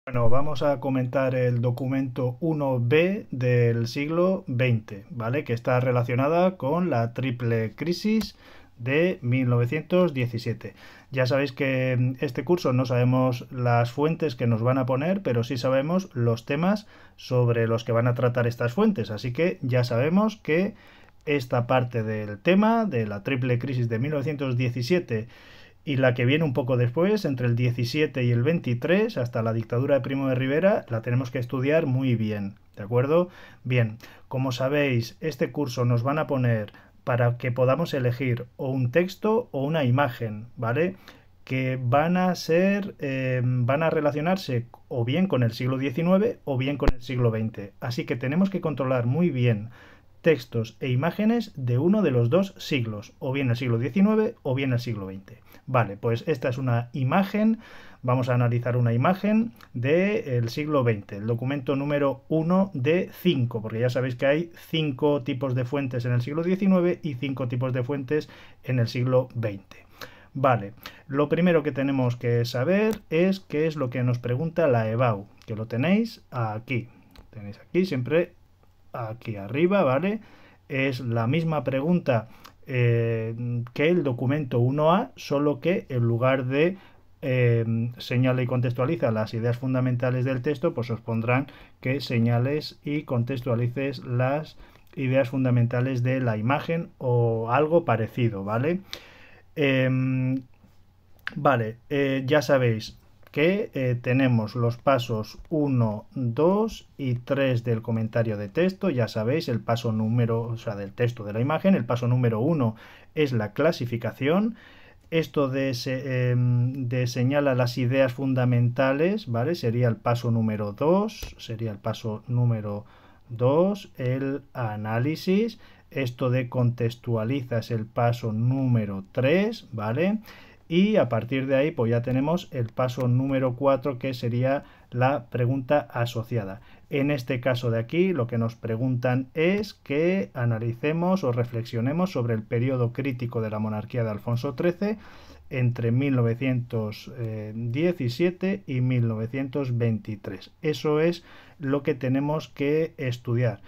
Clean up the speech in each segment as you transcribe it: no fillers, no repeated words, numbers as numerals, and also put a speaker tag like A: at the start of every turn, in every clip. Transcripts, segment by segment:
A: Bueno, vamos a comentar el documento 1B del siglo XX, ¿vale? Que está relacionada con la triple crisis de 1917. Ya sabéis que en este curso no sabemos las fuentes que nos van a poner, pero sí sabemos los temas sobre los que van a tratar estas fuentes. Así que ya sabemos que esta parte del tema de la triple crisis de 1917 y la que viene un poco después, entre el 17 y el 23, hasta la dictadura de Primo de Rivera, la tenemos que estudiar muy bien, ¿de acuerdo? Bien, como sabéis, este curso nos van a poner para que podamos elegir o un texto o una imagen, ¿vale? Que van a relacionarse o bien con el siglo XIX o bien con el siglo XX. Así que tenemos que controlar muy bien textos e imágenes de uno de los dos siglos, o bien el siglo XIX o bien el siglo XX. Vale, pues esta es una imagen, vamos a analizar una imagen del siglo XX, el documento número 1 de 5, porque ya sabéis que hay 5 tipos de fuentes en el siglo XIX y 5 tipos de fuentes en el siglo XX. Vale, lo primero que tenemos que saber es qué es lo que nos pregunta la EBAU, que lo tenéis aquí. Tenéis aquí siempre aquí arriba, ¿vale? Es la misma pregunta que el documento 1A, solo que en lugar de señala y contextualiza las ideas fundamentales del texto, pues os pondrán que señales y contextualices las ideas fundamentales de la imagen o algo parecido, ¿vale? Eh, vale, ya sabéis que tenemos los pasos 1, 2 y 3 del comentario de texto. Ya sabéis, el paso número, o sea, del texto de la imagen. El paso número 1 es la clasificación. Esto de señala las ideas fundamentales, ¿vale? Sería el paso número 2. Sería el paso número 2, el análisis. Esto de contextualiza es el paso número 3, ¿vale? Y a partir de ahí pues ya tenemos el paso número 4, que sería la pregunta asociada. En este caso de aquí lo que nos preguntan es que analicemos o reflexionemos sobre el periodo crítico de la monarquía de Alfonso XIII entre 1917 y 1923. Eso es lo que tenemos que estudiar.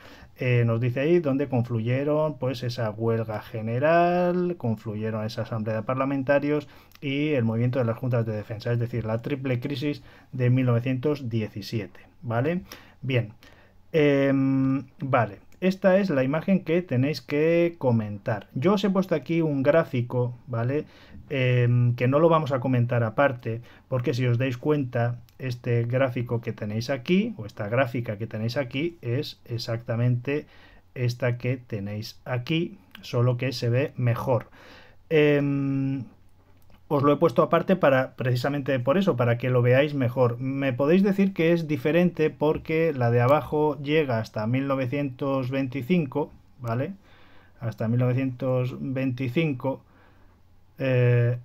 A: Nos dice ahí dónde confluyeron pues esa huelga general, confluyeron esa asamblea de parlamentarios y el movimiento de las juntas de defensa, es decir, la triple crisis de 1917, ¿vale? Bien, vale, esta es la imagen que tenéis que comentar. Yo os he puesto aquí un gráfico, ¿vale? Que no lo vamos a comentar aparte, porque si os dais cuenta, este gráfico que tenéis aquí, o esta gráfica que tenéis aquí, es exactamente esta que tenéis aquí, solo que se ve mejor. Os lo he puesto aparte para precisamente por eso, para que lo veáis mejor. Me podéis decir que es diferente porque la de abajo llega hasta 1925, ¿vale? Hasta 1925. A ver,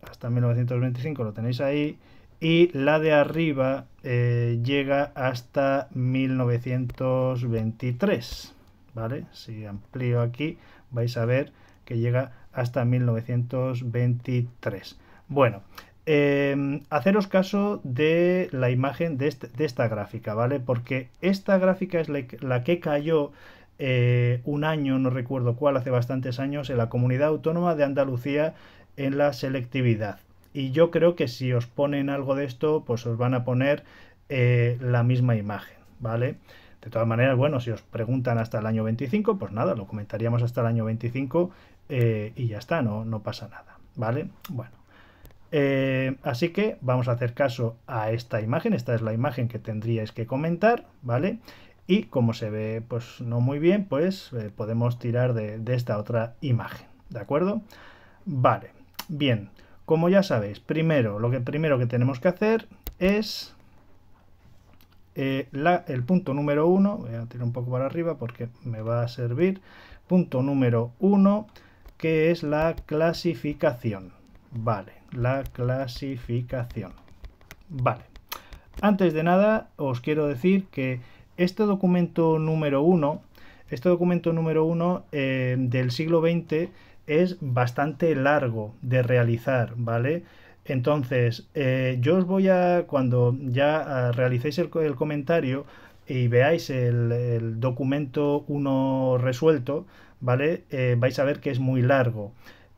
A: hasta 1925 lo tenéis ahí. Y la de arriba llega hasta 1923, ¿vale? Si amplío aquí vais a ver que llega hasta 1923. Bueno, haceros caso de la imagen de esta gráfica, ¿vale? Porque esta gráfica es la que cayó un año, no recuerdo cuál, hace bastantes años, en la Comunidad Autónoma de Andalucía en la selectividad. Y yo creo que si os ponen algo de esto, pues os van a poner la misma imagen, ¿vale? De todas maneras, bueno, si os preguntan hasta el año 25, pues nada, lo comentaríamos hasta el año 25 y ya está, no pasa nada, ¿vale? Bueno, así que vamos a hacer caso a esta imagen. Esta es la imagen que tendríais que comentar, ¿vale? Y como se ve pues no muy bien, pues podemos tirar de esta otra imagen, ¿de acuerdo? Vale, bien, como ya sabéis, lo primero que tenemos que hacer es el punto número 1, voy a tirar un poco para arriba porque me va a servir, punto número 1, que es la clasificación. Vale, la clasificación. Vale, antes de nada os quiero decir que este documento número 1, del siglo XX es bastante largo de realizar, ¿vale? Entonces, yo os voy a, cuando ya realicéis el comentario y veáis el documento 1 resuelto, ¿vale? Vais a ver que es muy largo.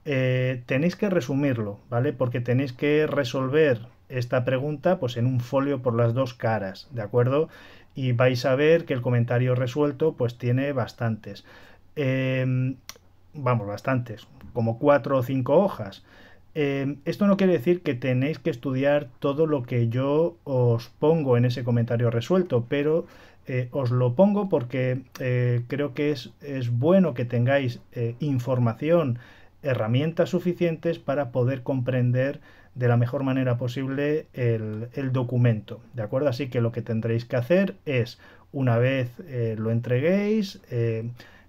A: Tenéis que resumirlo, ¿vale? Porque tenéis que resolver esta pregunta pues en un folio por las dos caras, ¿de acuerdo? Y vais a ver que el comentario resuelto pues tiene bastantes. Eh, Vamos, bastantes, como 4 o 5 hojas. Esto no quiere decir que tenéis que estudiar todo lo que yo os pongo en ese comentario resuelto, pero os lo pongo porque creo que es bueno que tengáis información, herramientas suficientes para poder comprender de la mejor manera posible el documento, ¿de acuerdo? Así que lo que tendréis que hacer es, una vez lo entreguéis,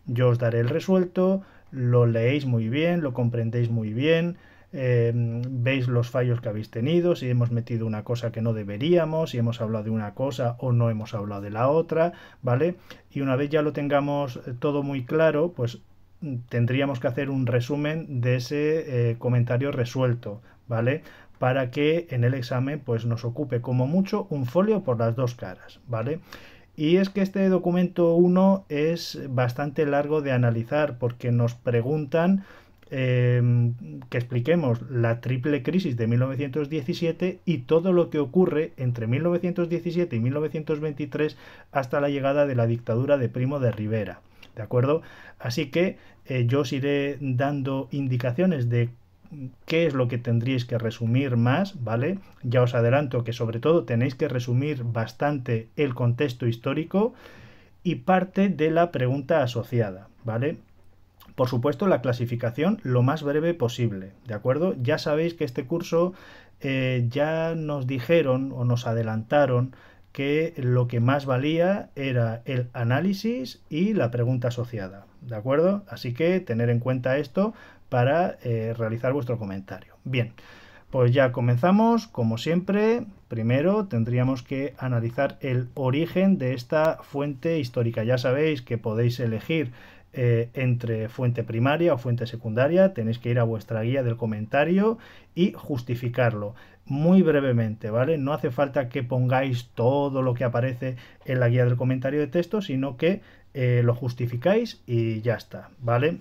A: yo os daré el resuelto, lo leéis muy bien, lo comprendéis muy bien, veis los fallos que habéis tenido, si hemos metido una cosa que no deberíamos, si hemos hablado de una cosa o no hemos hablado de la otra, ¿vale? Y una vez ya lo tengamos todo muy claro, pues tendríamos que hacer un resumen de ese comentario resuelto, ¿vale? Para que en el examen pues nos ocupe como mucho un folio por las dos caras, ¿vale? Y es que este documento 1 es bastante largo de analizar porque nos preguntan que expliquemos la triple crisis de 1917 y todo lo que ocurre entre 1917 y 1923 hasta la llegada de la dictadura de Primo de Rivera. ¿De acuerdo? Así que yo os iré dando indicaciones de qué es lo que tendríais que resumir más, ¿vale? Ya os adelanto que sobre todo tenéis que resumir bastante el contexto histórico y parte de la pregunta asociada, ¿vale? Por supuesto, la clasificación lo más breve posible, ¿de acuerdo? Ya sabéis que este curso ya nos dijeron o nos adelantaron que lo que más valía era el análisis y la pregunta asociada, ¿de acuerdo? Así que tener en cuenta esto para realizar vuestro comentario. Bien, pues ya comenzamos, como siempre. Primero tendríamos que analizar el origen de esta fuente histórica. Ya sabéis que podéis elegir entre fuente primaria o fuente secundaria. Tenéis que ir a vuestra guía del comentario y justificarlo muy brevemente, ¿vale? No hace falta que pongáis todo lo que aparece en la guía del comentario de texto, sino que lo justificáis y ya está, ¿vale?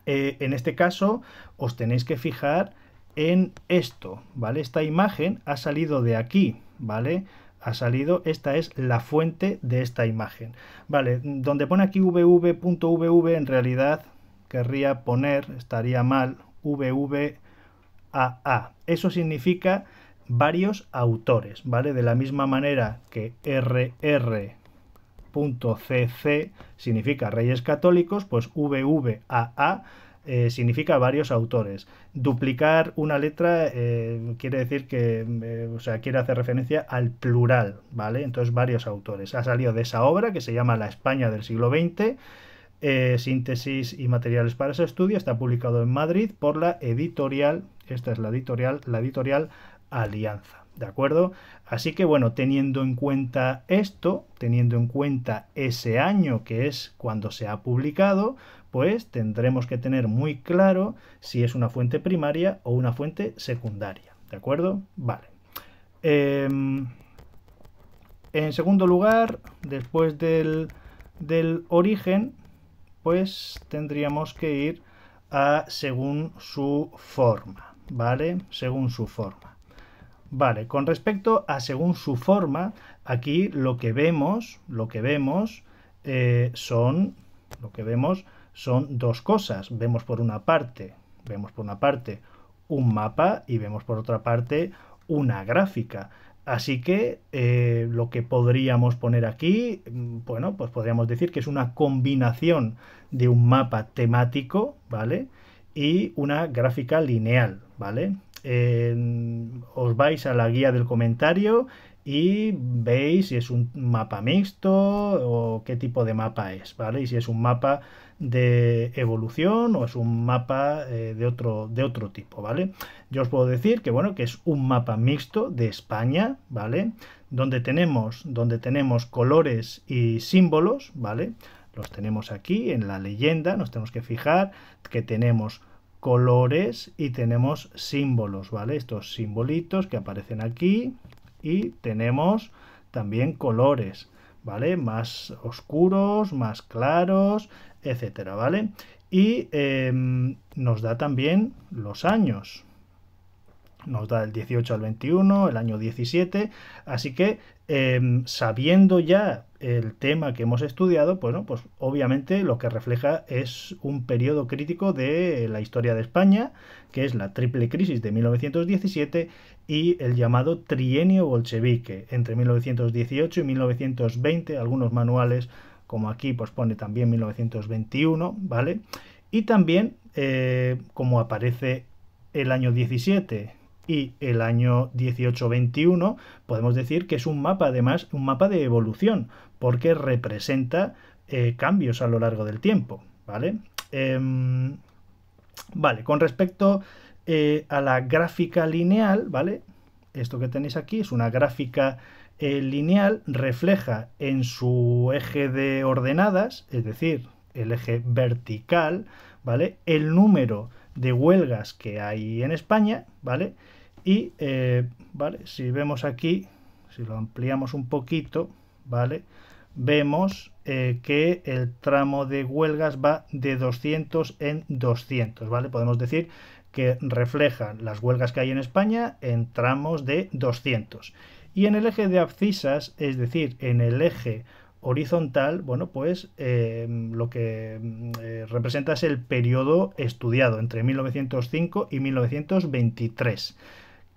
A: En este caso os tenéis que fijar en esto, ¿vale? Esta imagen ha salido de aquí, ¿vale? Ha salido, esta es la fuente de esta imagen, ¿vale? Donde pone aquí vv.vv en realidad querría poner, estaría mal, vvaa. Eso significa varios autores, ¿vale? De la misma manera que rr.cc significa Reyes Católicos, pues VVAA significa varios autores. Duplicar una letra quiere decir que, o sea, quiere hacer referencia al plural, ¿vale? Entonces, varios autores. Ha salido de esa obra que se llama La España del siglo XX, síntesis y materiales para ese estudio. Está publicado en Madrid por la editorial, esta es la editorial Alianza. ¿De acuerdo? Así que bueno, teniendo en cuenta esto, teniendo en cuenta ese año que es cuando se ha publicado, pues tendremos que tener muy claro si es una fuente primaria o una fuente secundaria. ¿De acuerdo? Vale. En segundo lugar, después del origen, pues tendríamos que ir a según su forma, ¿vale? Según su forma. Vale, con respecto a según su forma, aquí lo que vemos son dos cosas. Vemos por una parte un mapa y vemos por otra parte una gráfica. Así que lo que podríamos poner aquí, bueno, pues podríamos decir que es una combinación de un mapa temático, ¿vale? Y una gráfica lineal, ¿vale? Os vais a la guía del comentario y veis si es un mapa mixto o qué tipo de mapa es, ¿vale? Y si es un mapa de evolución o es un mapa de otro tipo, ¿vale? Yo os puedo decir que, bueno, que es un mapa mixto de España, ¿vale? Donde tenemos colores y símbolos, ¿vale? Los tenemos aquí en la leyenda, nos tenemos que fijar que tenemos colores y tenemos símbolos, ¿vale? Estos simbolitos que aparecen aquí, y tenemos también colores, ¿vale? Más oscuros, más claros, etcétera, ¿vale? Y nos da también los años. Nos da el 18 al 21, el año 17, así que sabiendo ya el tema que hemos estudiado, bueno, pues obviamente lo que refleja es un periodo crítico de la historia de España, que es la triple crisis de 1917 y el llamado trienio bolchevique entre 1918 y 1920, algunos manuales como aquí pues pone también 1921, ¿vale? Y también como aparece el año 17 y el año 1821, podemos decir que es un mapa, además, un mapa de evolución, porque representa cambios a lo largo del tiempo, ¿vale? Vale, con respecto a la gráfica lineal, ¿vale? Esto que tenéis aquí es una gráfica lineal, refleja en su eje de ordenadas, es decir, el eje vertical, ¿vale? El número de huelgas que hay en España, ¿vale? Y, ¿vale? Si vemos aquí, si lo ampliamos un poquito, ¿vale? Vemos que el tramo de huelgas va de 200 en 200, ¿vale? Podemos decir que reflejan las huelgas que hay en España en tramos de 200. Y en el eje de abscisas, es decir, en el eje horizontal, bueno, pues lo que representa es el periodo estudiado entre 1905 y 1923.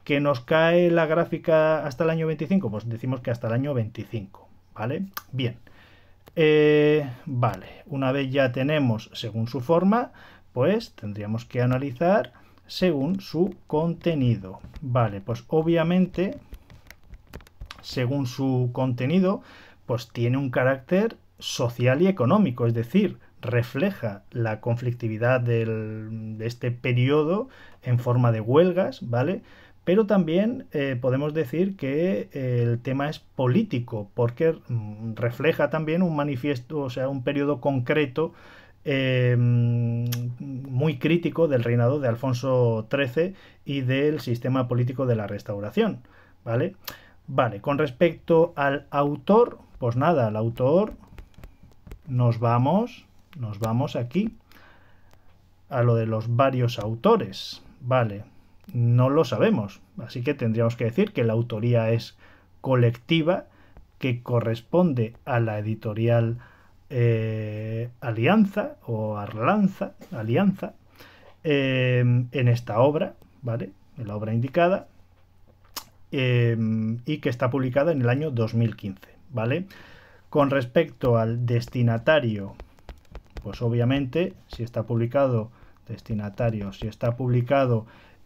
A: ¿Que nos cae la gráfica hasta el año 25? Pues decimos que hasta el año 25, ¿vale? Bien. Vale, una vez ya tenemos según su forma, pues tendríamos que analizar según su contenido. Vale, pues obviamente, según su contenido, pues tiene un carácter social y económico, es decir, refleja la conflictividad de este periodo en forma de huelgas, ¿vale? Pero también podemos decir que el tema es político, porque refleja también un manifiesto, o sea, un periodo concreto muy crítico del reinado de Alfonso XIII y del sistema político de la Restauración, ¿vale? Vale, con respecto al autor, pues nada, al autor nos vamos aquí a lo de los varios autores, ¿vale? No lo sabemos, así que tendríamos que decir que la autoría es colectiva, que corresponde a la editorial Alianza o Alianza en esta obra, ¿vale? En la obra indicada, y que está publicada en el año 2015, ¿vale? Con respecto al destinatario, pues obviamente si está publicado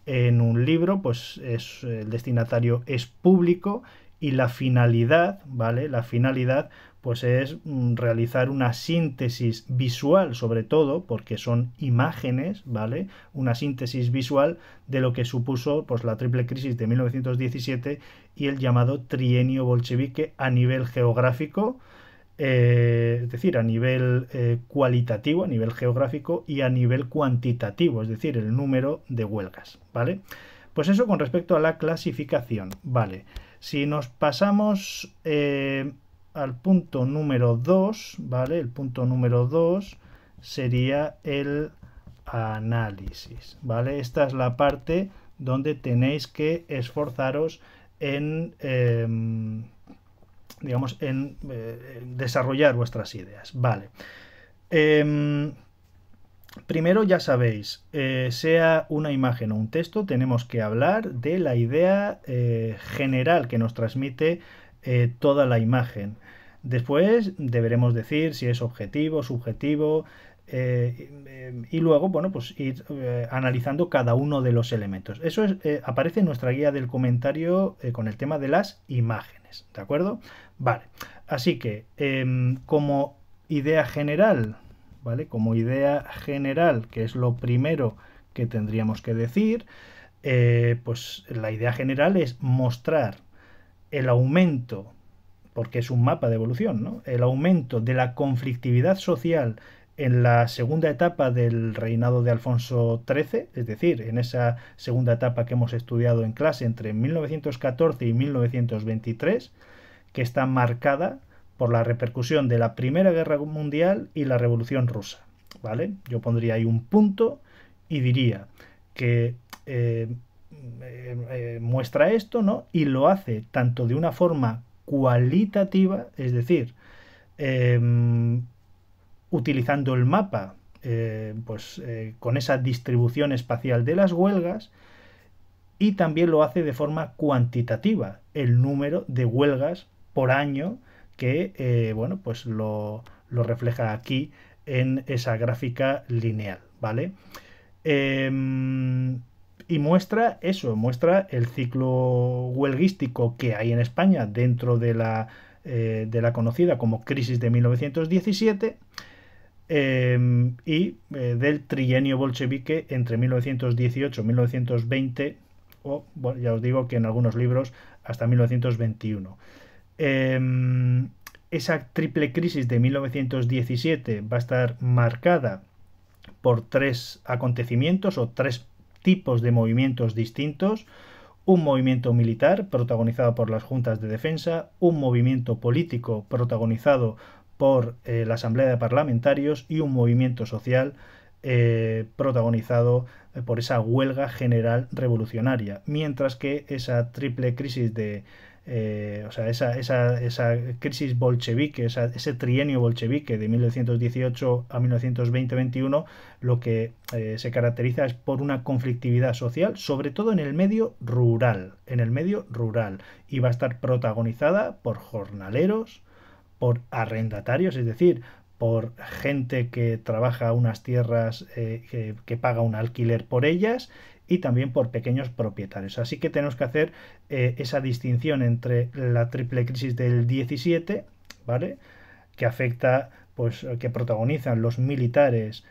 A: en un libro, pues el destinatario es público, y la finalidad, ¿vale? La finalidad pues es realizar una síntesis visual, sobre todo porque son imágenes, ¿vale? Una síntesis visual de lo que supuso pues la triple crisis de 1917 y el llamado trienio bolchevique a nivel geográfico, es decir, a nivel cualitativo, a nivel geográfico, y a nivel cuantitativo, es decir, el número de huelgas, ¿vale? Pues eso con respecto a la clasificación, ¿vale? Si nos pasamos al punto número 2, ¿vale? El punto número 2 sería el análisis, ¿vale? Esta es la parte donde tenéis que esforzaros en digamos, en desarrollar vuestras ideas. Vale. Primero, ya sabéis, sea una imagen o un texto, tenemos que hablar de la idea general que nos transmite toda la imagen. Después deberemos decir si es objetivo, subjetivo, y luego, bueno, pues ir analizando cada uno de los elementos. Eso aparece en nuestra guía del comentario con el tema de las imágenes, ¿de acuerdo? Vale, así que como idea general, ¿vale? Como idea general, que es lo primero que tendríamos que decir, pues la idea general es mostrar el aumento, porque es un mapa de evolución, ¿no? El aumento de la conflictividad social en la segunda etapa del reinado de Alfonso XIII, es decir, en esa segunda etapa que hemos estudiado en clase entre 1914 y 1923, que está marcada por la repercusión de la Primera Guerra Mundial y la Revolución Rusa. ¿Vale? Yo pondría ahí un punto y diría que muestra esto, ¿no? Y lo hace tanto de una forma cualitativa, es decir, eh, utilizando el mapa, con esa distribución espacial de las huelgas, y también lo hace de forma cuantitativa, el número de huelgas por año que pues lo refleja aquí en esa gráfica lineal, ¿vale? Eh, y muestra eso, muestra el ciclo huelguístico que hay en España dentro de la conocida como crisis de 1917 del trienio bolchevique entre 1918 y 1920, o bueno, ya os digo que en algunos libros hasta 1921. Esa triple crisis de 1917 va a estar marcada por tres acontecimientos o tres tipos de movimientos distintos: un movimiento militar protagonizado por las juntas de defensa, un movimiento político protagonizado por la Asamblea de Parlamentarios y un movimiento social protagonizado por esa huelga general revolucionaria, mientras que esa triple crisis esa crisis bolchevique, ese trienio bolchevique de 1918 a 1920-21, lo que se caracteriza es por una conflictividad social, sobre todo en el medio rural, y va a estar protagonizada por jornaleros, por arrendatarios, es decir, por gente que trabaja unas tierras, que paga un alquiler por ellas, y también por pequeños propietarios. Así que tenemos que hacer esa distinción entre la triple crisis del 17, ¿vale?, que afecta, pues que protagonizan los militares,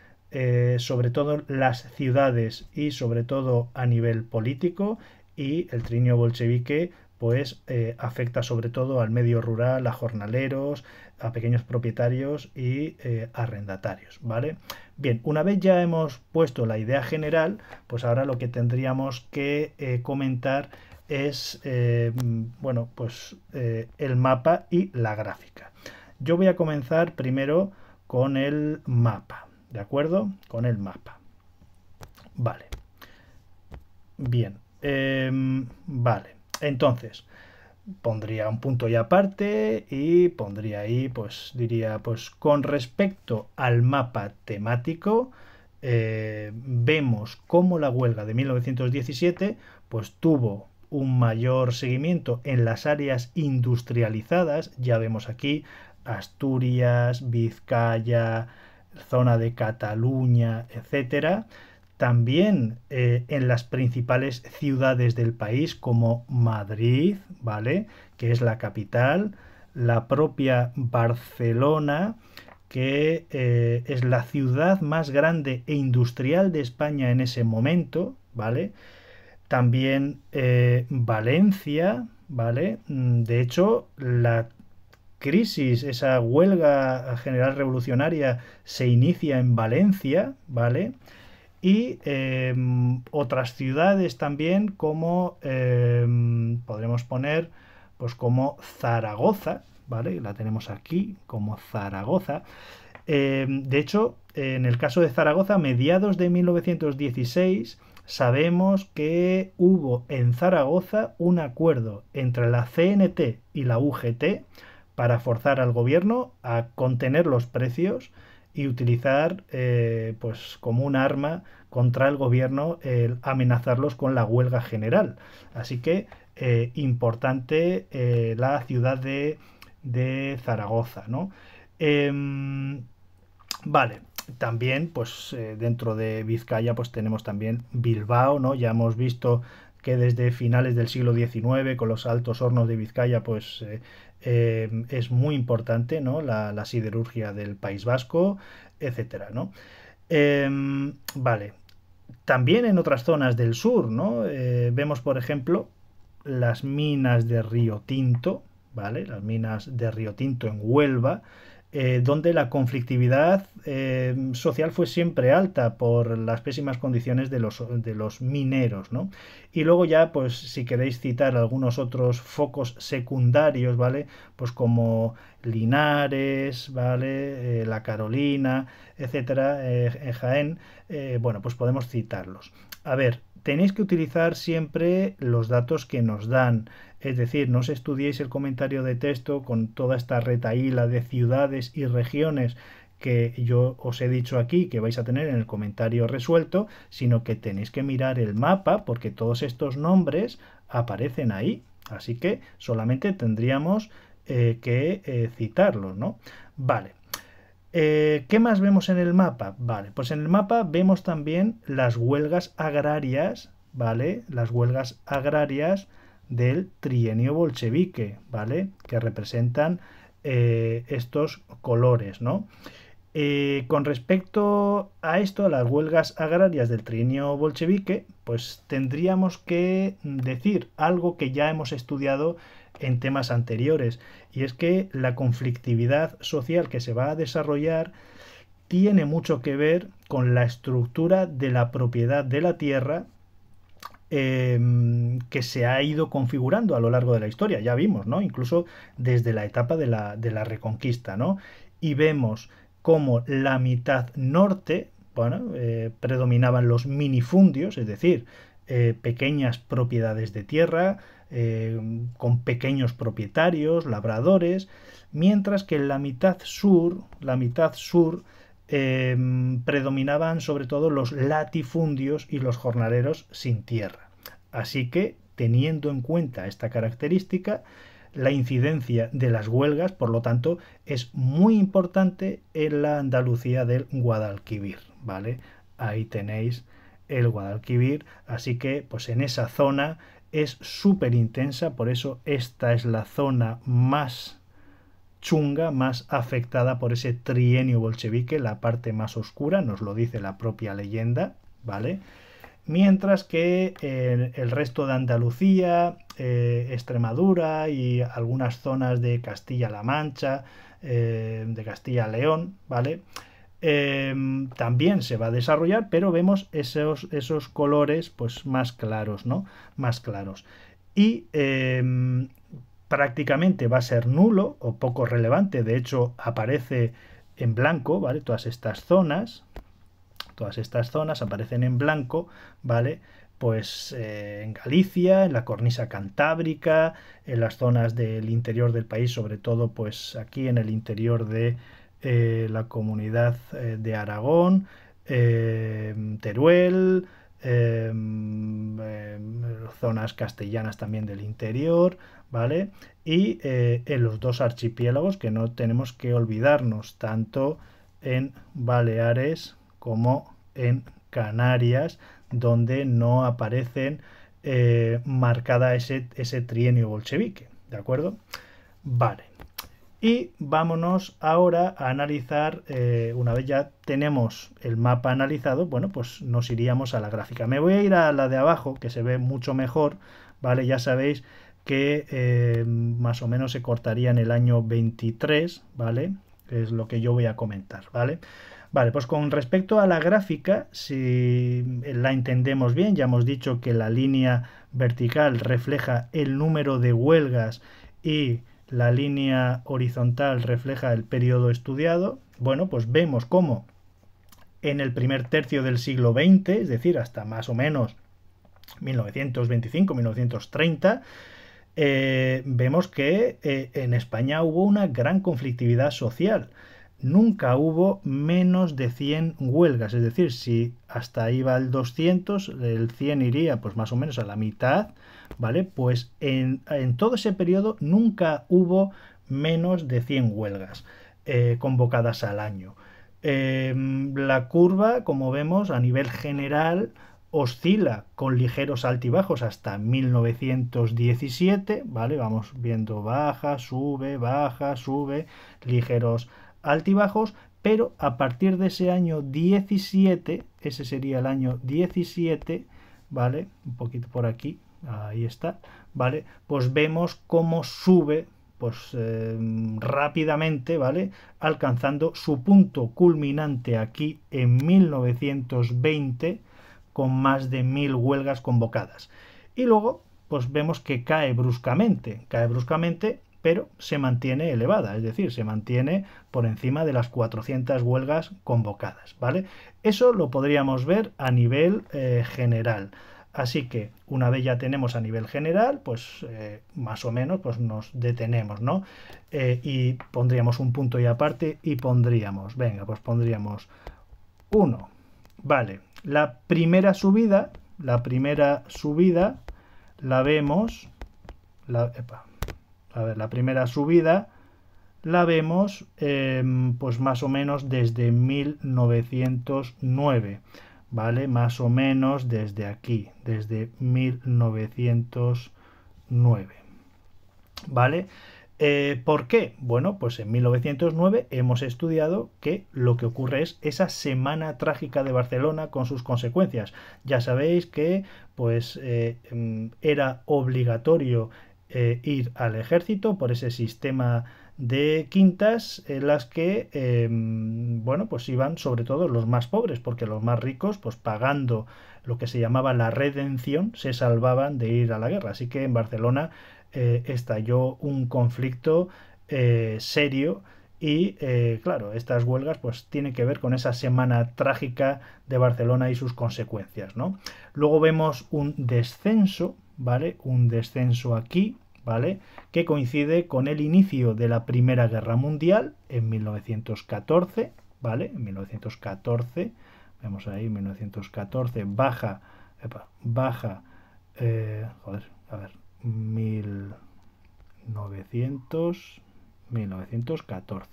A: sobre todo las ciudades y sobre todo a nivel político, y el trienio bolchevique pues afecta sobre todo al medio rural, a jornaleros, a pequeños propietarios y arrendatarios, ¿vale? Bien, una vez ya hemos puesto la idea general, pues ahora lo que tendríamos que comentar es el mapa y la gráfica. Yo voy a comenzar primero con el mapa, ¿de acuerdo? Con el mapa. Vale. Bien. Vale. Entonces, pondría un punto y aparte y pondría ahí, pues diría, pues con respecto al mapa temático, vemos cómo la huelga de 1917 pues tuvo un mayor seguimiento en las áreas industrializadas. Ya vemos aquí Asturias, Vizcaya, zona de Cataluña, etcétera. También en las principales ciudades del país, como Madrid, ¿vale?, que es la capital, la propia Barcelona, que es la ciudad más grande e industrial de España en ese momento, ¿vale? También Valencia, ¿vale? De hecho, la crisis, esa huelga general revolucionaria, se inicia en Valencia, ¿vale? Y otras ciudades también, como podremos poner, pues como Zaragoza, ¿vale? La tenemos aquí como Zaragoza. De hecho, en el caso de Zaragoza, a mediados de 1916, sabemos que hubo en Zaragoza un acuerdo entre la CNT y la UGT para forzar al gobierno a contener los precios y utilizar pues como un arma contra el gobierno el amenazarlos con la huelga general. Así que importante la ciudad de Zaragoza, ¿no? Vale, también pues dentro de Vizcaya pues tenemos también Bilbao, ¿no? Ya hemos visto que desde finales del siglo XIX, con los altos hornos de Vizcaya, pues es muy importante, ¿no?, la siderurgia del País Vasco, etcétera, ¿no? Vale, también en otras zonas del sur, ¿no? Vemos, por ejemplo, las minas de Río Tinto, ¿vale? Las minas de Río Tinto en Huelva, donde la conflictividad social fue siempre alta por las pésimas condiciones de los mineros, ¿no? Y luego ya, pues si queréis citar algunos otros focos secundarios, ¿vale? Pues como Linares, ¿vale? La Carolina, etcétera, en Jaén, bueno, pues podemos citarlos. A ver, tenéis que utilizar siempre los datos que nos dan. Es decir, no os estudiéis el comentario de texto con toda esta retahíla de ciudades y regiones que yo os he dicho aquí que vais a tener en el comentario resuelto, sino que tenéis que mirar el mapa porque todos estos nombres aparecen ahí. Así que solamente tendríamos que citarlos, ¿no? Vale. ¿Qué más vemos en el mapa? Vale, pues en el mapa vemos también las huelgas agrarias, ¿vale? Las huelgas agrarias del trienio bolchevique, ¿vale? Que representan estos colores, ¿no? Con respecto a esto, a las huelgas agrarias del trienio bolchevique, pues tendríamos que decir algo que ya hemos estudiado en temas anteriores, y es que la conflictividad social que se va a desarrollar tiene mucho que ver con la estructura de la propiedad de la tierra que se ha ido configurando a lo largo de la historia. Ya vimos, ¿no? Incluso desde la etapa de la Reconquista, ¿no? Y vemos cómo la mitad norte, bueno, predominaban los minifundios, es decir, pequeñas propiedades de tierra, con pequeños propietarios, labradores, mientras que en la mitad sur predominaban sobre todo los latifundios y los jornaleros sin tierra. Así que, teniendo en cuenta esta característica, la incidencia de las huelgas, por lo tanto, es muy importante en la Andalucía del Guadalquivir, ¿vale? Ahí tenéis el Guadalquivir, así que pues en esa zona es súper intensa, por eso esta es la zona más chunga, más afectada por ese trienio bolchevique, la parte más oscura, nos lo dice la propia leyenda, ¿vale? Mientras que el resto de Andalucía, Extremadura y algunas zonas de Castilla-La Mancha, de Castilla-León, ¿vale? También se va a desarrollar, pero vemos esos colores pues más claros, ¿no? Más claros. Y prácticamente va a ser nulo o poco relevante, de hecho aparece en blanco, ¿vale? Todas estas zonas aparecen en blanco, ¿vale? Pues en Galicia, en la cornisa cantábrica, en las zonas del interior del país, sobre todo pues aquí en el interior de la comunidad de Aragón, Teruel, zonas castellanas también del interior, ¿vale? Y en los dos archipiélagos que no tenemos que olvidarnos, tanto en Baleares como en Canarias, donde no aparecen marcada ese trienio bolchevique, ¿de acuerdo? Vale. Y vámonos ahora a analizar, una vez ya tenemos el mapa analizado, bueno, pues nos iríamos a la gráfica. Me voy a ir a la de abajo, que se ve mucho mejor, ¿vale? Ya sabéis que más o menos se cortaría en el año 23, ¿vale? Es lo que yo voy a comentar, ¿vale? Vale, pues con respecto a la gráfica, si la entendemos bien, ya hemos dicho que la línea vertical refleja el número de huelgas y la línea horizontal refleja el periodo estudiado. Bueno, pues vemos cómo en el primer tercio del siglo XX, es decir, hasta más o menos 1925-1930, vemos que en España hubo una gran conflictividad social. Nunca hubo menos de 100 huelgas, es decir, si hasta ahí va el 200, el 100 iría pues más o menos a la mitad, ¿vale? Pues en todo ese periodo nunca hubo menos de 100 huelgas convocadas al año. La curva, como vemos, a nivel general oscila con ligeros altibajos hasta 1917, ¿vale? Vamos viendo baja, sube, ligeros altibajos, pero a partir de ese año 17, ese sería el año 17, ¿vale? Un poquito por aquí, ahí está, ¿vale? Pues vemos cómo sube pues rápidamente, ¿vale? Alcanzando su punto culminante aquí en 1920 con más de 1000 huelgas convocadas. Y luego, pues vemos que cae bruscamente, pero se mantiene elevada, es decir, se mantiene por encima de las 400 huelgas convocadas, ¿vale? Eso lo podríamos ver a nivel general. Así que una vez ya tenemos a nivel general, pues más o menos pues nos detenemos, ¿no? Y pondríamos un punto y aparte y pondríamos, venga, pues pondríamos 1. Vale, la primera subida la vemos, la primera subida la vemos pues más o menos desde 1909, ¿vale? Más o menos desde aquí, desde 1909, ¿vale? ¿Por qué? Bueno, pues en 1909 hemos estudiado que lo que ocurre es esa semana trágica de Barcelona con sus consecuencias. Ya sabéis que pues era obligatorio ir al ejército por ese sistema de quintas en las que bueno, pues iban sobre todo los más pobres, porque los más ricos pues pagando lo que se llamaba la redención se salvaban de ir a la guerra. Así que en Barcelona estalló un conflicto serio y claro, estas huelgas pues tienen que ver con esa semana trágica de Barcelona y sus consecuencias, ¿no? Luego vemos un descenso, ¿vale? Un descenso aquí, ¿vale? Que coincide con el inicio de la Primera Guerra Mundial en 1914, ¿vale? En 1914, vemos ahí, 1914, baja, joder, a ver, 1914,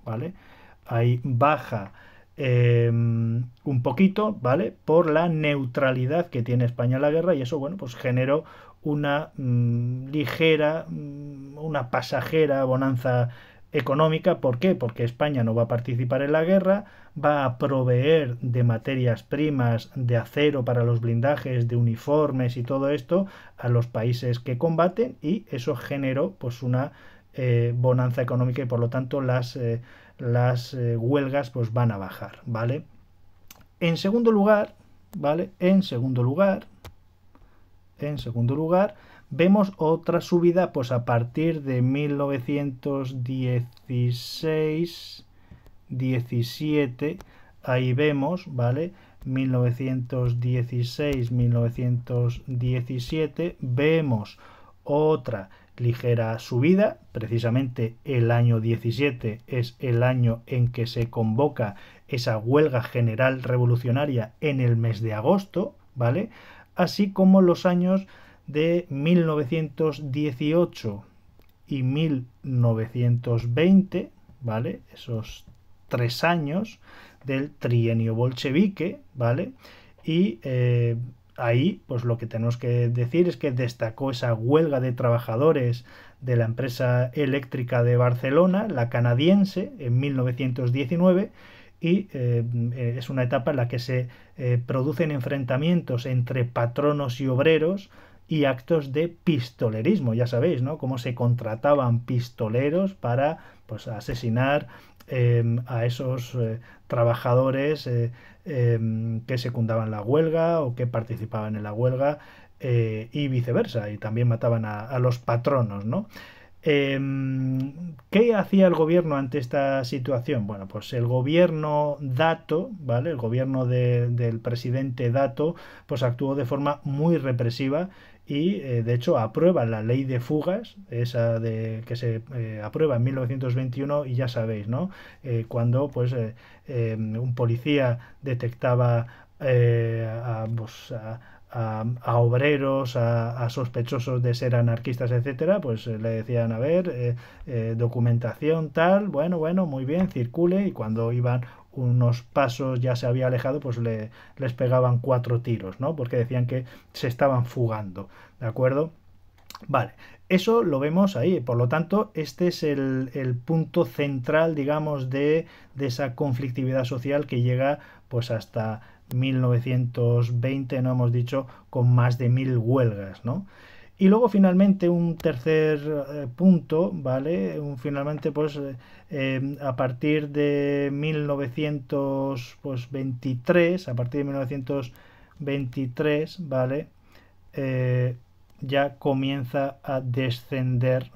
A: ¿vale? Ahí baja un poquito, ¿vale? Por la neutralidad que tiene España en la guerra y eso, bueno, pues generó una ligera, una pasajera bonanza económica. ¿Por qué? Porque España no va a participar en la guerra, va a proveer de materias primas, de acero para los blindajes, de uniformes y todo esto a los países que combaten y eso generó pues una bonanza económica y por lo tanto las huelgas pues van a bajar, ¿vale? En segundo lugar, ¿vale? En segundo lugar, vemos otra subida pues a partir de 1916-17, ahí vemos, ¿vale? 1916-1917, vemos otra ligera subida, precisamente el año 17 es el año en que se convoca esa huelga general revolucionaria en el mes de agosto, ¿vale? Así como los años de 1918 y 1920, ¿vale? Esos 3 años del trienio bolchevique, ¿vale? Y ahí, pues lo que tenemos que decir es que destacó esa huelga de trabajadores de la empresa eléctrica de Barcelona, la canadiense, en 1919, y es una etapa en la que se producen enfrentamientos entre patronos y obreros y actos de pistolerismo, ya sabéis, ¿no? Cómo se contrataban pistoleros para pues asesinar a esos trabajadores que secundaban la huelga o que participaban en la huelga y viceversa, y también mataban a los patronos, ¿no? ¿Qué hacía el gobierno ante esta situación? Bueno, pues el gobierno Dato, ¿vale? El gobierno del presidente Dato, pues actuó de forma muy represiva y de hecho aprueba la ley de fugas, esa de que se aprueba en 1921 y ya sabéis, ¿no? Cuando pues un policía detectaba pues, a obreros, a sospechosos de ser anarquistas, etcétera, pues le decían, a ver, documentación tal, bueno, muy bien, circule, y cuando iban unos pasos ya se había alejado, pues les pegaban 4 tiros, ¿no? Porque decían que se estaban fugando, ¿de acuerdo? Vale, eso lo vemos ahí, por lo tanto, este es el punto central, digamos, de esa conflictividad social que llega pues hasta 1920, no hemos dicho, con más de 1000 huelgas, ¿no? Y luego finalmente un tercer punto, ¿vale? Finalmente pues a partir de 1923, a partir de 1923, ¿vale? Eh, ya comienza a descender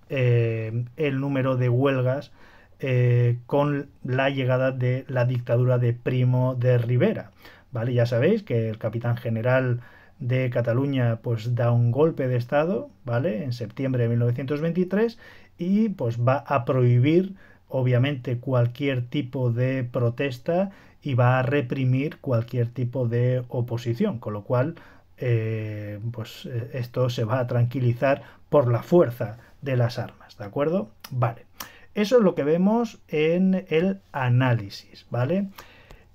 A: el número de huelgas con la llegada de la dictadura de Primo de Rivera. ¿Vale? Ya sabéis que el capitán general de Cataluña pues da un golpe de estado, ¿vale? En septiembre de 1923 y pues va a prohibir obviamente cualquier tipo de protesta y va a reprimir cualquier tipo de oposición, con lo cual esto se va a tranquilizar por la fuerza de las armas, ¿de acuerdo? Vale, eso es lo que vemos en el análisis, ¿vale?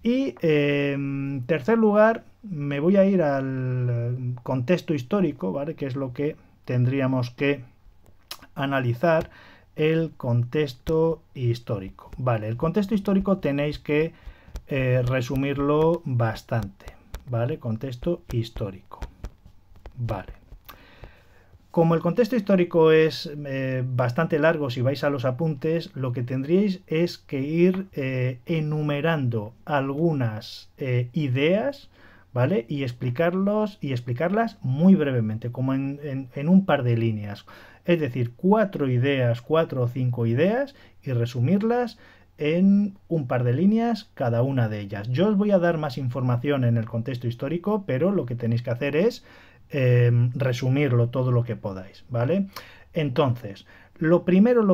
A: Y en tercer lugar, me voy a ir al contexto histórico, ¿vale? Que es lo que tendríamos que analizar, el contexto histórico. Vale, el contexto histórico tenéis que resumirlo bastante, ¿vale? Contexto histórico. Vale. Como el contexto histórico es bastante largo, si vais a los apuntes, lo que tendríais es que ir enumerando algunas ideas, ¿vale? Y explicarlas muy brevemente, como en un par de líneas. Es decir, 4 o 5 ideas y resumirlas en un par de líneas cada una de ellas. Yo os voy a dar más información en el contexto histórico, pero lo que tenéis que hacer es resumirlo todo lo que podáis, ¿vale? Entonces, lo primero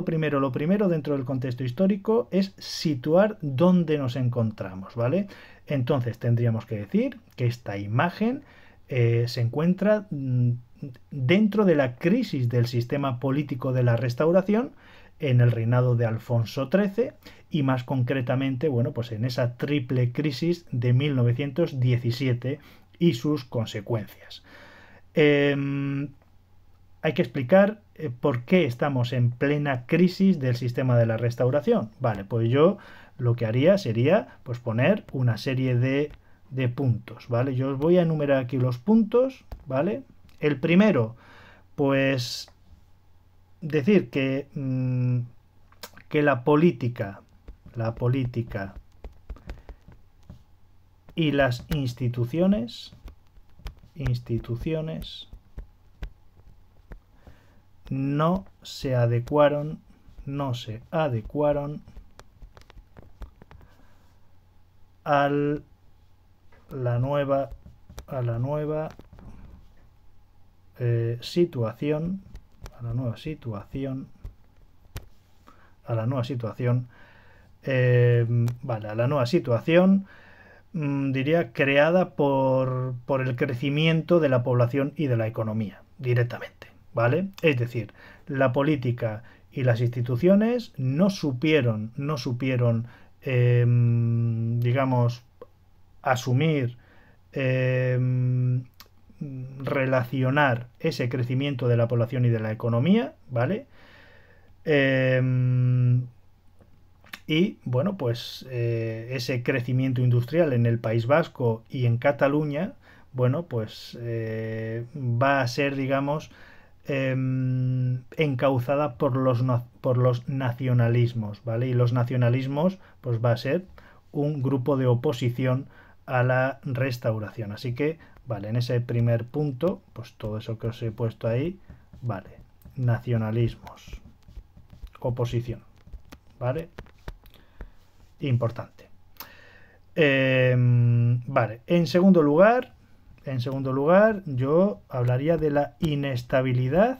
A: dentro del contexto histórico es situar dónde nos encontramos, ¿vale? Entonces tendríamos que decir que esta imagen se encuentra dentro de la crisis del sistema político de la Restauración en el reinado de Alfonso XIII y más concretamente, bueno, pues en esa triple crisis de 1917 y sus consecuencias. Hay que explicar por qué estamos en plena crisis del sistema de la Restauración. Vale, pues yo lo que haría sería pues poner una serie de puntos, ¿vale? Yo os voy a enumerar aquí los puntos, ¿vale? El primero, pues decir que la política y las instituciones no se adecuaron a la nueva situación diría creada por el crecimiento de la población y de la economía directamente, ¿vale? Es decir, la política y las instituciones no supieron digamos, asumir, relacionar ese crecimiento de la población y de la economía, ¿vale? Y bueno, pues ese crecimiento industrial en el País Vasco y en Cataluña, bueno, pues va a ser, digamos, encauzada por los nacionalismos, ¿vale? Y los nacionalismos, pues va a ser un grupo de oposición a la restauración. Así que, vale, en ese primer punto, pues todo eso que os he puesto ahí, vale, nacionalismos, oposición, ¿vale? Importante. Vale, en segundo lugar, yo hablaría de la inestabilidad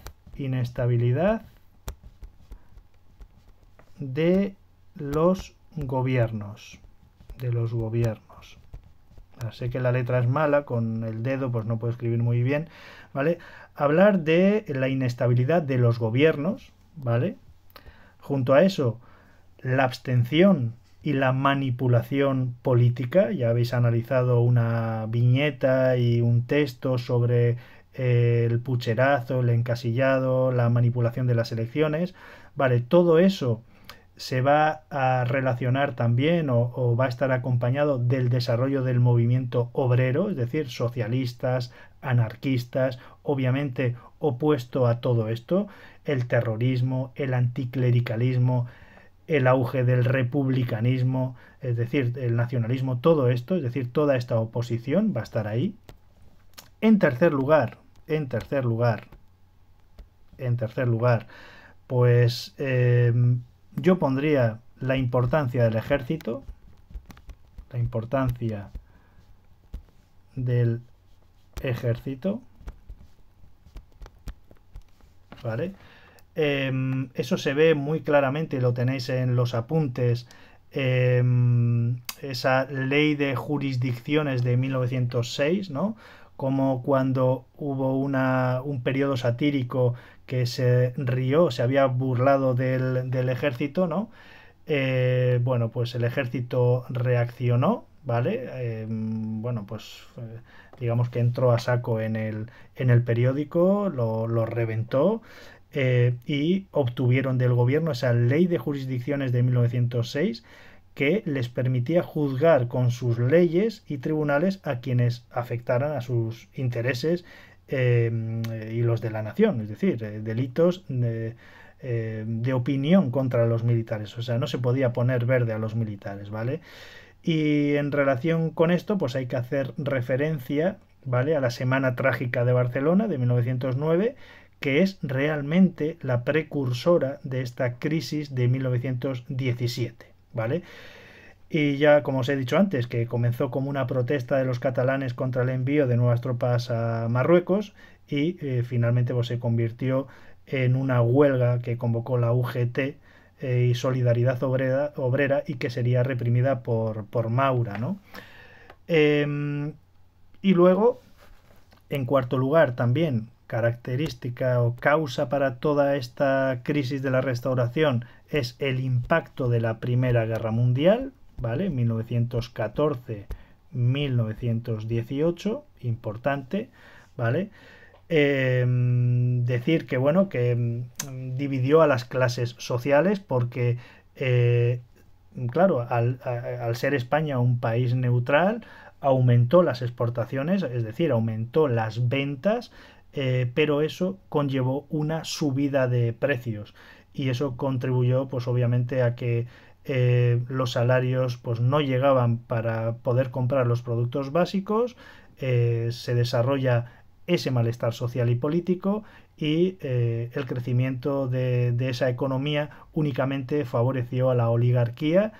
A: de los gobiernos. Sé que la letra es mala, con el dedo pues no puedo escribir muy bien, ¿vale? Hablar de la inestabilidad de los gobiernos, ¿vale? Junto a eso, la abstención y la manipulación política. Ya habéis analizado una viñeta y un texto sobre el pucherazo, el encasillado, la manipulación de las elecciones. Vale, todo eso se va a relacionar también o va a estar acompañado del desarrollo del movimiento obrero, es decir, socialistas, anarquistas, obviamente opuesto a todo esto, el terrorismo, el anticlericalismo, el auge del republicanismo, es decir, el nacionalismo, todo esto, es decir, toda esta oposición va a estar ahí. En tercer lugar, en tercer lugar, en tercer lugar, pues yo pondría la importancia del ejército, la importancia del ejército, ¿vale? Eso se ve muy claramente y lo tenéis en los apuntes. Esa ley de jurisdicciones de 1906, ¿no? Como cuando hubo un periodo satírico que se rió, se había burlado del ejército, ¿no? Bueno, pues el ejército reaccionó, ¿vale? Bueno, pues digamos que entró a saco en el periódico, lo reventó y obtuvieron del gobierno esa ley de jurisdicciones de 1906 que les permitía juzgar con sus leyes y tribunales a quienes afectaran a sus intereses y los de la nación, es decir, delitos de opinión contra los militares, o sea, no se podía poner verde a los militares, ¿vale? Y en relación con esto, pues hay que hacer referencia, ¿vale?, a la Semana Trágica de Barcelona de 1909, que es realmente la precursora de esta crisis de 1917, ¿vale? Y ya, como os he dicho antes, que comenzó como una protesta de los catalanes contra el envío de nuevas tropas a Marruecos y finalmente pues, se convirtió en una huelga que convocó la UGT y Solidaridad Obrera y que sería reprimida por Maura, ¿no? Y luego, en cuarto lugar, también característica o causa para toda esta crisis de la restauración es el impacto de la Primera Guerra Mundial, ¿vale? 1914-1918, importante, ¿vale? Decir que, bueno, que dividió a las clases sociales porque, claro, al ser España un país neutral, aumentó las exportaciones, es decir, aumentó las ventas, pero eso conllevó una subida de precios y eso contribuyó pues obviamente a que los salarios pues no llegaban para poder comprar los productos básicos, se desarrolla ese malestar social y político y el crecimiento de esa economía únicamente favoreció a la oligarquía,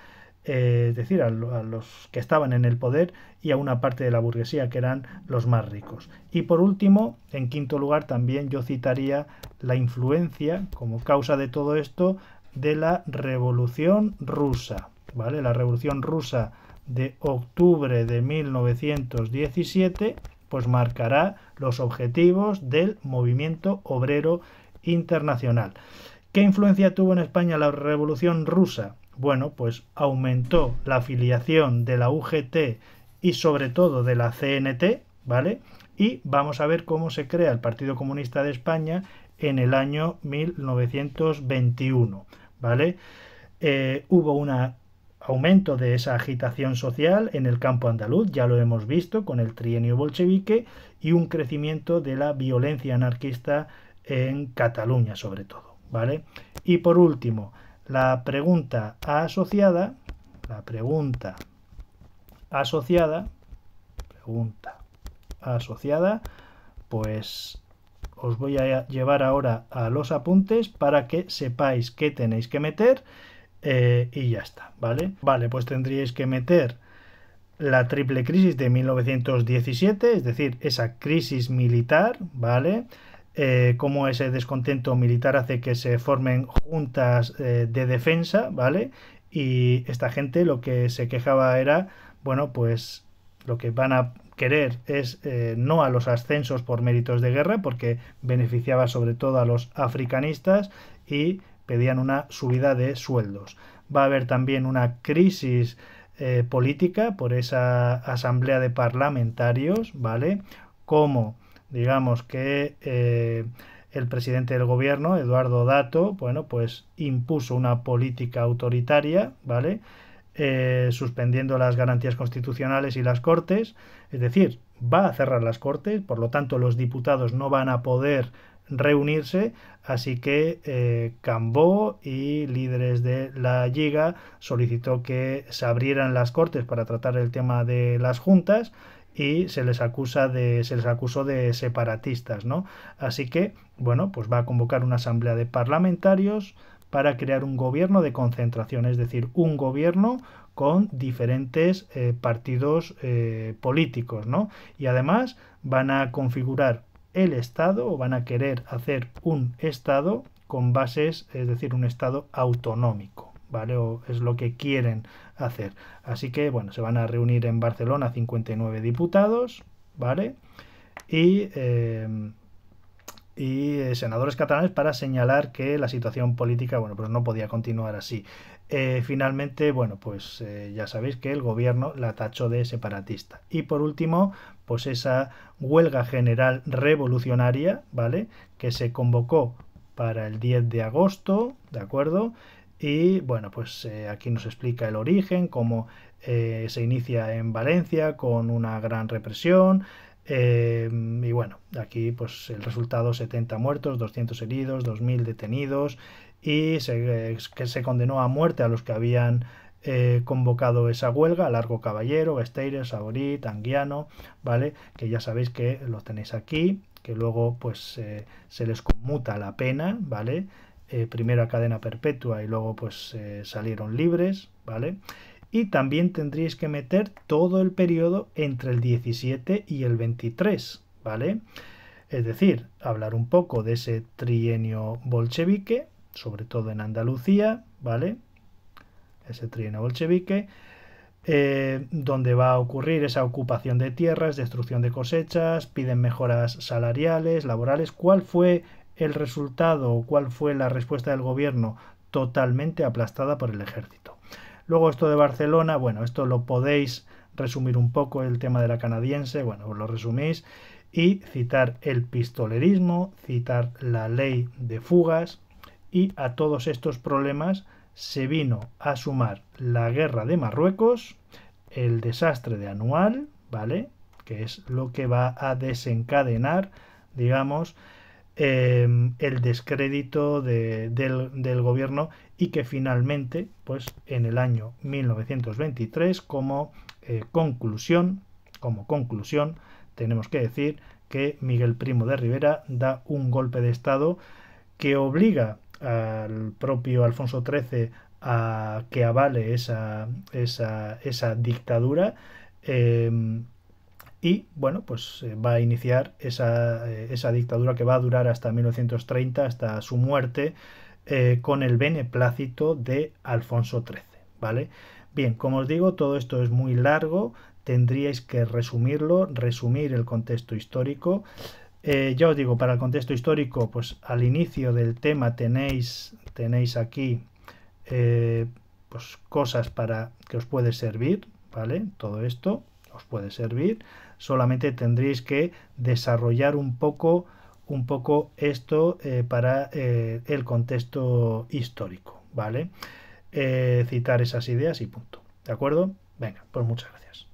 A: es decir, a los que estaban en el poder y a una parte de la burguesía que eran los más ricos. Y por último, en quinto lugar, también yo citaría la influencia como causa de todo esto de la Revolución Rusa, ¿vale? La Revolución Rusa de octubre de 1917 pues marcará los objetivos del movimiento obrero internacional. ¿Qué influencia tuvo en España la Revolución Rusa? Bueno, pues aumentó la afiliación de la UGT y sobre todo de la CNT, ¿vale? Y vamos a ver cómo se crea el Partido Comunista de España en el año 1921, ¿vale? Hubo un aumento de esa agitación social en el campo andaluz, ya lo hemos visto con el trienio bolchevique, y un crecimiento de la violencia anarquista en Cataluña sobre todo, ¿vale? Y por último, la pregunta asociada, pues os voy a llevar ahora a los apuntes para que sepáis qué tenéis que meter y ya está, ¿vale? Vale, pues tendríais que meter la triple crisis de 1917, es decir, esa crisis militar, ¿vale? Cómo ese descontento militar hace que se formen juntas de defensa, ¿vale? Y esta gente lo que se quejaba era, bueno, pues lo que van a querer es no a los ascensos por méritos de guerra, porque beneficiaba sobre todo a los africanistas y pedían una subida de sueldos. Va a haber también una crisis política por esa asamblea de parlamentarios, ¿vale? Como digamos que el presidente del gobierno, Eduardo Dato, bueno, pues impuso una política autoritaria, ¿vale? Suspendiendo las garantías constitucionales y las cortes, es decir, va a cerrar las cortes, por lo tanto los diputados no van a poder reunirse, así que Cambó y líderes de la Lliga solicitó que se abrieran las cortes para tratar el tema de las juntas y se les acusó de separatistas, ¿no? Así que, bueno, pues va a convocar una asamblea de parlamentarios para crear un gobierno de concentración, es decir, un gobierno con diferentes partidos políticos, ¿no? Y además van a configurar el Estado o van a querer hacer un Estado con bases, es decir, un Estado autonómico, ¿vale? O es lo que quieren hacer. Así que, bueno, se van a reunir en Barcelona 59 diputados, ¿vale? Y senadores catalanes para señalar que la situación política, bueno, pues no podía continuar así. Finalmente, bueno, pues ya sabéis que el gobierno la tachó de separatista. Y por último, pues esa huelga general revolucionaria, ¿vale? Que se convocó para el 10 de agosto, ¿de acuerdo? Y bueno, pues aquí nos explica el origen, cómo se inicia en Valencia con una gran represión. Y bueno, aquí pues el resultado: 70 muertos, 200 heridos, 2000 detenidos, y que se condenó a muerte a los que habían convocado esa huelga: Largo Caballero, Besteiro, Saborit, Anguiano, ¿vale? Que ya sabéis que los tenéis aquí, que luego pues se les conmuta la pena, ¿vale? Primero a cadena perpetua y luego pues salieron libres, ¿vale? Y también tendríais que meter todo el periodo entre el 17 y el 23, ¿vale? Es decir, hablar un poco de ese trienio bolchevique, sobre todo en Andalucía, ¿vale? Ese trienio bolchevique, donde va a ocurrir esa ocupación de tierras, destrucción de cosechas, piden mejoras salariales, laborales. ¿Cuál fue el resultado o cuál fue la respuesta del gobierno? Totalmente aplastada por el ejército. Luego esto de Barcelona, bueno, esto lo podéis resumir un poco, el tema de la canadiense, bueno, os lo resumís, y citar el pistolerismo, citar la ley de fugas, y a todos estos problemas se vino a sumar la guerra de Marruecos, el desastre de Anual, ¿vale? Que es lo que va a desencadenar, digamos, el descrédito del gobierno, y que finalmente, pues en el año 1923, como conclusión, tenemos que decir que Miguel Primo de Rivera da un golpe de estado que obliga al propio Alfonso XIII a que avale esa dictadura. Y bueno, pues va a iniciar esa dictadura que va a durar hasta 1930, hasta su muerte, con el beneplácito de Alfonso XIII, ¿vale? Bien, como os digo, todo esto es muy largo, tendríais que resumirlo, resumir el contexto histórico. Ya os digo, para el contexto histórico, pues al inicio del tema tenéis aquí pues cosas para que os puede servir, ¿vale? Todo esto os puede servir. Solamente tendréis que desarrollar un poco esto para el contexto histórico, ¿vale? Citar esas ideas y punto. ¿De acuerdo? Venga, pues muchas gracias.